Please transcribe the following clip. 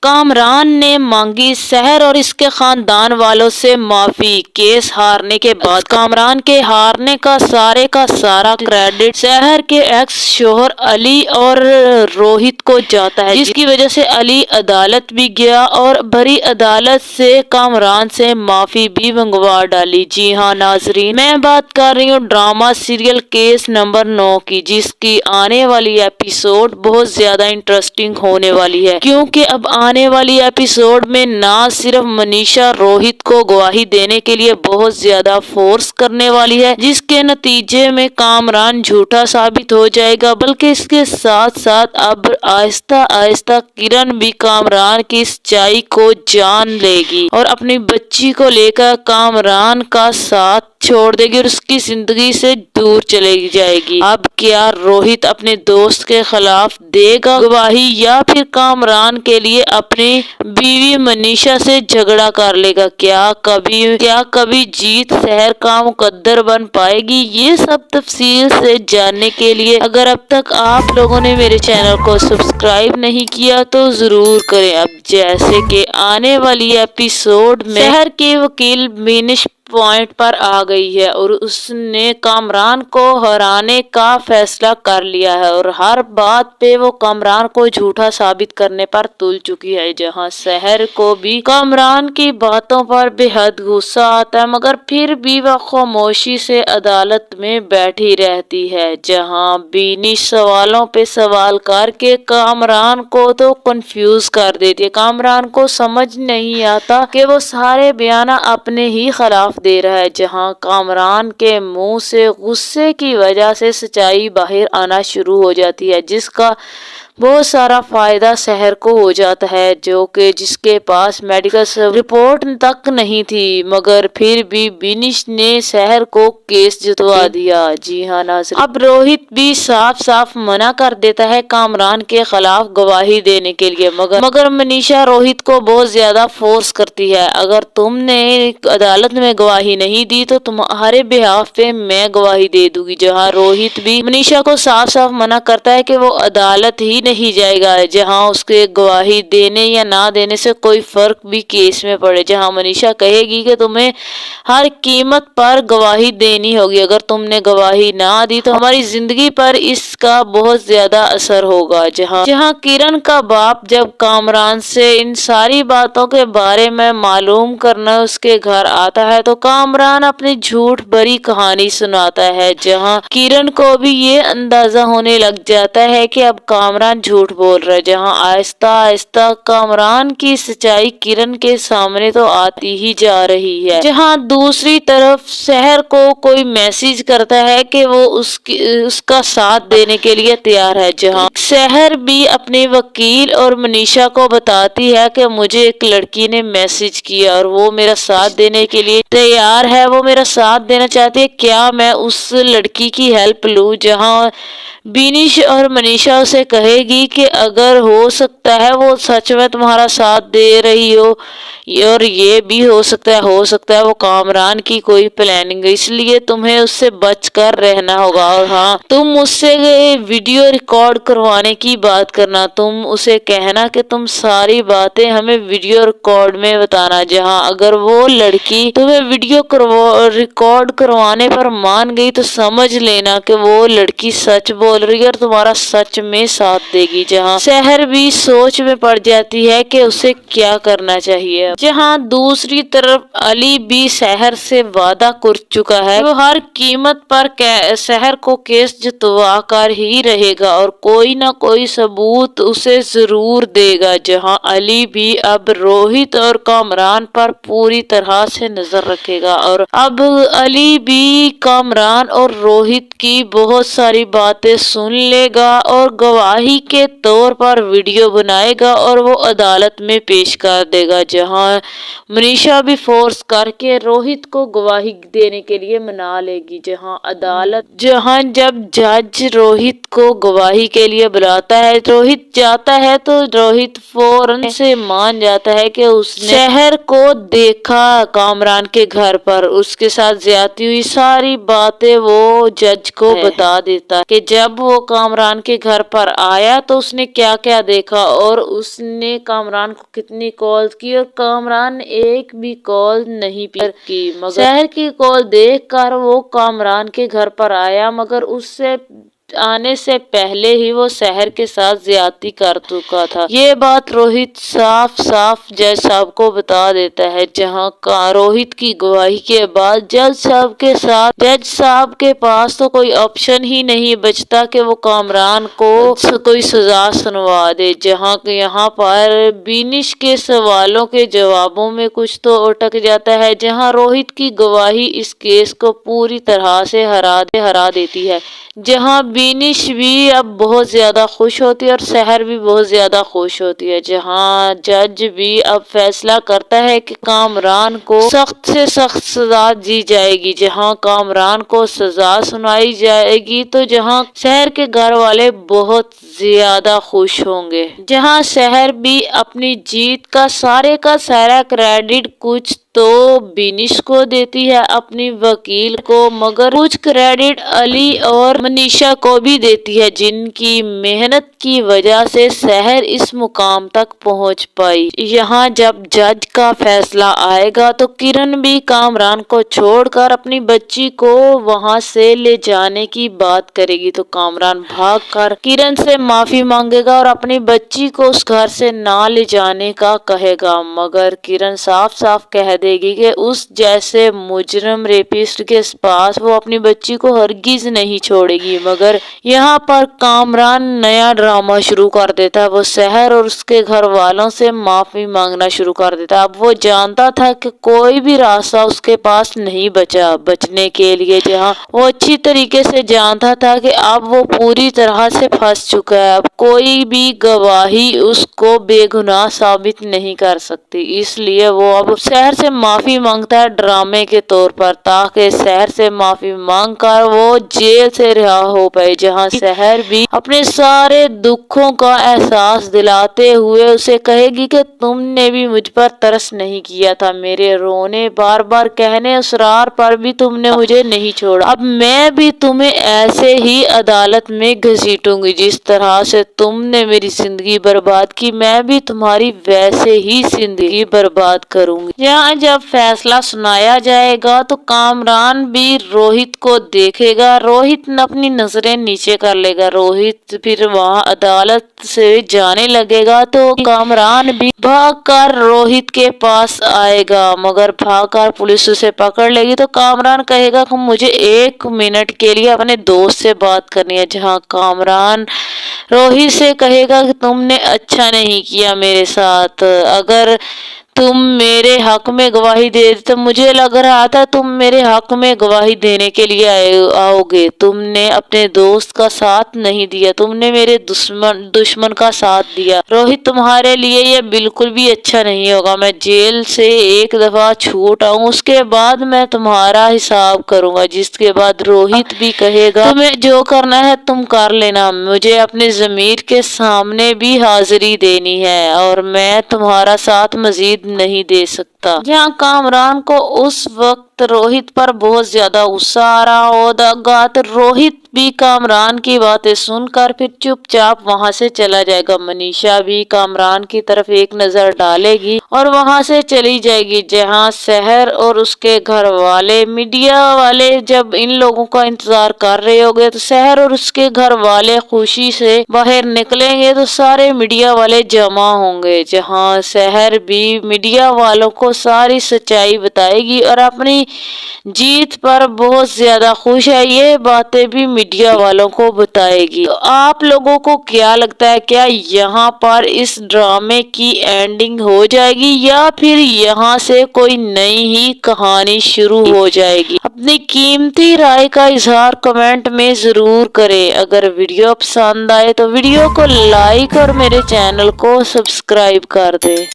कामरान ने मांगी सहर और इसके खानदान वालों से माफी। केस हारने के बाद कामरान के हारने का सारा क्रेडिट सहर के एक्स शोहर अली और रोहित को जाता है, जिसकी वजह से अली अदालत भी गया और भरी अदालत से कामरान से माफी भी मंगवा डाली। जी हाँ नाजरीन, मैं बात कर रही हूँ ड्रामा सीरियल केस नंबर 9 की, जिसकी आने वाली एपिसोड बहुत ज्यादा इंटरेस्टिंग होने वाली है, क्योंकि अब आने वाली एपिसोड में ना सिर्फ मनीषा रोहित को गवाही देने के लिए बहुत ज्यादा फोर्स करने वाली है, जिसके नतीजे में कामरान झूठा साबित हो जाएगा, बल्कि इसके साथ साथ अब आहिस्ता आहिस्ता किरण भी कामरान की सच्चाई को जान लेगी और अपनी बच्ची को लेकर कामरान का साथ छोड़ देगी और उसकी जिंदगी से दूर चली जाएगी। अब क्या रोहित अपने दोस्त के खिलाफ देगा गवाही या फिर कामरान के लिए अपनी बीवी मनीषा से झगड़ा कर लेगा? क्या कभी जीत शहर का मुकद्दर बन पाएगी? ये सब तफसील से जानने के लिए अगर अब तक आप लोगों ने मेरे चैनल को सब्सक्राइब नहीं किया तो जरूर करें। अब जैसे कि आने वाली एपिसोड में शहर के वकील मिनिश पॉइंट पर आ गई है और उसने कामरान को हराने का फैसला कर लिया है और हर बात पे वो कामरान को झूठा साबित करने पर तुल चुकी है। जहां शहर को भी कामरान की बातों पर बेहद गुस्सा आता है, मगर फिर भी वह खामोशी से अदालत में बैठी रहती है। जहां बीनी सवालों पे सवाल करके कामरान को तो कंफ्यूज कर देती है। कामरान को समझ नहीं आता कि वो सारे बयाना अपने ही खिलाफ दे रहा है। जहां कामरान के मुंह से गुस्से की वजह से सच्चाई बाहर आना शुरू हो जाती है, जिसका बहुत सारा फायदा शहर को हो जाता है, जो कि जिसके पास मेडिकल रिपोर्ट तक नहीं थी, मगर फिर भी बिनिश ने शहर को केस जितवा दिया। जी हाँ नाज़रीन, अब रोहित भी साफ साफ मना कर देता है कामरान के खिलाफ गवाही देने के लिए, मगर मनीषा रोहित को बहुत ज्यादा फोर्स करती है। अगर तुमने अदालत में गवाही नहीं दी तो तुम्हारे बिहाफ पे मैं गवाही दे दूंगी। जहाँ रोहित भी मनीषा को साफ साफ मना करता है कि वो अदालत ही नहीं जाएगा, जहां उसके गवाही देने या ना देने से कोई फर्क भी केस में पड़े। जहां मनीषा कहेगी कि तुम्हें हर कीमत पर गवाही देनी होगी, अगर तुमने गवाही ना दी तो हमारी जिंदगी पर इसका बहुत ज्यादा असर होगा। जहां किरण का बाप जब कामरान से इन सारी बातों के बारे में मालूम करना उसके घर आता है तो कामरान अपनी झूठ भरी कहानी सुनाता है। जहां किरण को भी ये अंदाजा होने लग जाता है कि अब कामरान झूठ बोल रहा है। जहां आहिस्ता आहिस्ता कामरान की सच्चाई किरण के सामने तो आती ही जा रही है। जहां दूसरी तरफ शहर को कोई मैसेज करता है कि वो उसका साथ देने के लिए तैयार है। जहां शहर भी अपने वकील और मनीषा को बताती है कि मुझे एक लड़की ने मैसेज किया और वो मेरा साथ देने के लिए तैयार है, वो मेरा साथ देना चाहती है, क्या मैं उस लड़की की हेल्प लूं? जहां बिनिश और मनीषा उसे कहेगी कि अगर हो सकता है वो सच में तुम्हारा साथ दे रही हो और ये भी हो सकता है वो कामरान की कोई प्लानिंग है, इसलिए तुम्हें उससे बचकर रहना होगा। और हाँ, तुम मुझसे वीडियो रिकॉर्ड करवाने की बात करना, तुम उसे कहना कि तुम सारी बातें हमें वीडियो रिकॉर्ड में बताना। जहाँ अगर वो लड़की तुम्हें वीडियो रिकॉर्ड करवाने पर मान गई तो समझ लेना कि वो लड़की सच बोल रही है और तुम्हारा सच में साथ देगी। जहाँ शहर भी सोच में पड़ जाती है कि उसे क्या करना चाहिए। जहाँ दूसरी तरफ अली भी शहर से वादा कर चुका है वो हर कीमत पर शहर को केस जितवा कर ही रहेगा और कोई ना कोई सबूत उसे जरूर देगा। जहाँ अली भी अब रोहित और कामरान पर पूरी तरह से नजर रखेगा और अब अली भी कामरान और रोहित की बहुत सारी बातें सुन लेगा और गवाही के तौर पर वीडियो बनाएगा और वो अदालत में पेश कर देगा। जहां मनीषा भी फोर्स करके रोहित को गवाही देने के लिए मना लेगी। जहां जब जज रोहित को गवाही के लिए बुलाता है, रोहित जाता है तो रोहित फौरन से मान जाता है कि उसने शहर को देखा कामरान के घर पर, उसके साथ ज्यादती हुई सारी बातें वो जज को बता देता है कि जब वो कामरान के घर पर आया आया तो उसने क्या क्या देखा और उसने कामरान को कितनी कॉल की, और कामरान एक भी कॉल नहीं पिक की। मगर शहर की कॉल देखकर वो कामरान के घर पर आया, मगर उससे आने से पहले ही वो शहर के साथ ज्यादती कर चुका था। ये बात रोहित साफ साफ जज साहब को बता देता है, जहां का रोहित की गवाही के बाद जज साहब के पास तो कोई ऑप्शन ही नहीं बचता कि वो कामरान को कोई सजा सुनवा दे। जहां यहाँ पर बिनिश के सवालों के जवाबों में कुछ तो अटक जाता है, जहां रोहित की गवाही इस केस को पूरी तरह से हरा देती है। जहां बिनिश भी अब बहुत ज्यादा खुश होती है और शहर भी बहुत ज्यादा खुश होती है। जहां जज भी अब फैसला करता है कि कामरान को सख्त से सख्त सजा दी जाएगी। जहां कामरान को सजा सुनाई जाएगी तो जहां शहर के घर वाले बहुत ज्यादा खुश होंगे। जहां शहर भी अपनी जीत का सारा क्रेडिट कुछ तो बिनिश को देती है, अपनी वकील को, मगर कुछ क्रेडिट अली और मनीषा को भी देती है, जिनकी मेहनत की वजह से शहर इस मुकाम तक पहुंच पाई। यहाँ जब जज का फैसला आएगा तो किरण भी कामरान को छोड़कर अपनी बच्ची को वहां से ले जाने की बात करेगी, तो कामरान भागकर किरण से माफी मांगेगा और अपनी बच्ची को उस घर से ना ले जाने का कहेगा। मगर किरण साफ साफ कह देगी कि उस जैसे मुजरम रेपिस्ट के पास वो अपनी बच्ची को हरगिज नहीं छोड़ेगी। मगर यहाँ पर कामरान नया ड्रामा शुरू कर देता है। वो शहर और उसके घर वालों से माफी मांगना शुरू कर देता है। अब वो जानता था कि कोई भी रास्ता उसके पास नहीं बचा बचने के लिए। जहाँ वो अच्छी तरीके से जानता था कि अब वो पूरी तरह से फंस चुका है। अब कोई भी गवाही उसको बेगुनाह साबित नहीं कर सकती, इसलिए वो अब शहर से माफी मांगता है ड्रामे के तौर पर, ताकि शहर से माफी मांगकर वो जेल से रिहा हो पाए। जहां शहर भी अपने सारे दुखों का एहसास दिलाते हुए उसे कहेगी कि तुमने भी मुझ पर तरस नहीं किया था, मेरे रोने बार बार कहने असरार पर भी तुमने मुझे नहीं छोड़ा। अब मैं भी तुम्हें ऐसे ही अदालत में घसीटूंगी, जिस तरह से तुमने मेरी जिंदगी बर्बाद की, मैं भी तुम्हारी वैसे ही जिंदगी बर्बाद करूंगी। यहाँ जब फैसला सुनाया जाएगा तो कामरान भी रोहित को देखेगा। रोहित अपनी नजरें नीचे कर लेगा। रोहित फिर वहां अदालत से जाने लगेगा तो कामरान भी भागकर रोहित के पास आएगा, मगर भागकर पुलिस उसे पकड़ लेगी। तो कामरान कहेगा कि मुझे 1 मिनट के लिए अपने दोस्त से बात करनी है। जहां कामरान रोहित से कहेगा कि तुमने अच्छा नहीं किया मेरे साथ, अगर तुम मेरे हक में गवाही दे, तो मुझे लग रहा था तुम मेरे हक में गवाही देने के लिए आओगे। तुमने अपने दोस्त का साथ नहीं दिया, तुमने मेरे दुश्मन का साथ दिया। रोहित तुम्हारे लिए ये बिल्कुल भी अच्छा नहीं होगा। मैं जेल से एक दफा छूट आऊं, उसके बाद मैं तुम्हारा हिसाब करूंगा। जिसके बाद रोहित भी कहेगा तुम्हें जो करना है तुम कर लेना, मुझे अपने जमीर के सामने भी हाजिरी देनी है और मैं तुम्हारा साथ मजीद नहीं दे सकता। जहाँ कामरान को उस वक्त रोहित पर बहुत ज्यादा गुस्सा आ रहा होगा, तो रोहित भी कामरान की बातें सुनकर फिर चुपचाप वहां से चला जाएगा। मनीषा भी कामरान की तरफ एक नजर डालेगी और वहां से चली जाएगी। जहां शहर और उसके घर वाले, मीडिया वाले जब इन लोगों का इंतजार कर रहे होंगे, तो शहर और उसके घर वाले खुशी से बाहर निकलेंगे तो सारे मीडिया वाले जमा होंगे। जहां शहर भी मीडिया वालों को सारी सच्चाई बताएगी और अपनी जीत पर बहुत ज्यादा खुश है, ये बातें भी मीडिया वालों को बताएगी। तो आप लोगों को क्या लगता है, क्या यहाँ पर इस ड्रामे की एंडिंग हो जाएगी या फिर यहाँ से कोई नई ही कहानी शुरू हो जाएगी? अपनी कीमती राय का इजहार कमेंट में जरूर करें। अगर वीडियो पसंद आए तो वीडियो को लाइक और मेरे चैनल को सब्सक्राइब कर दे।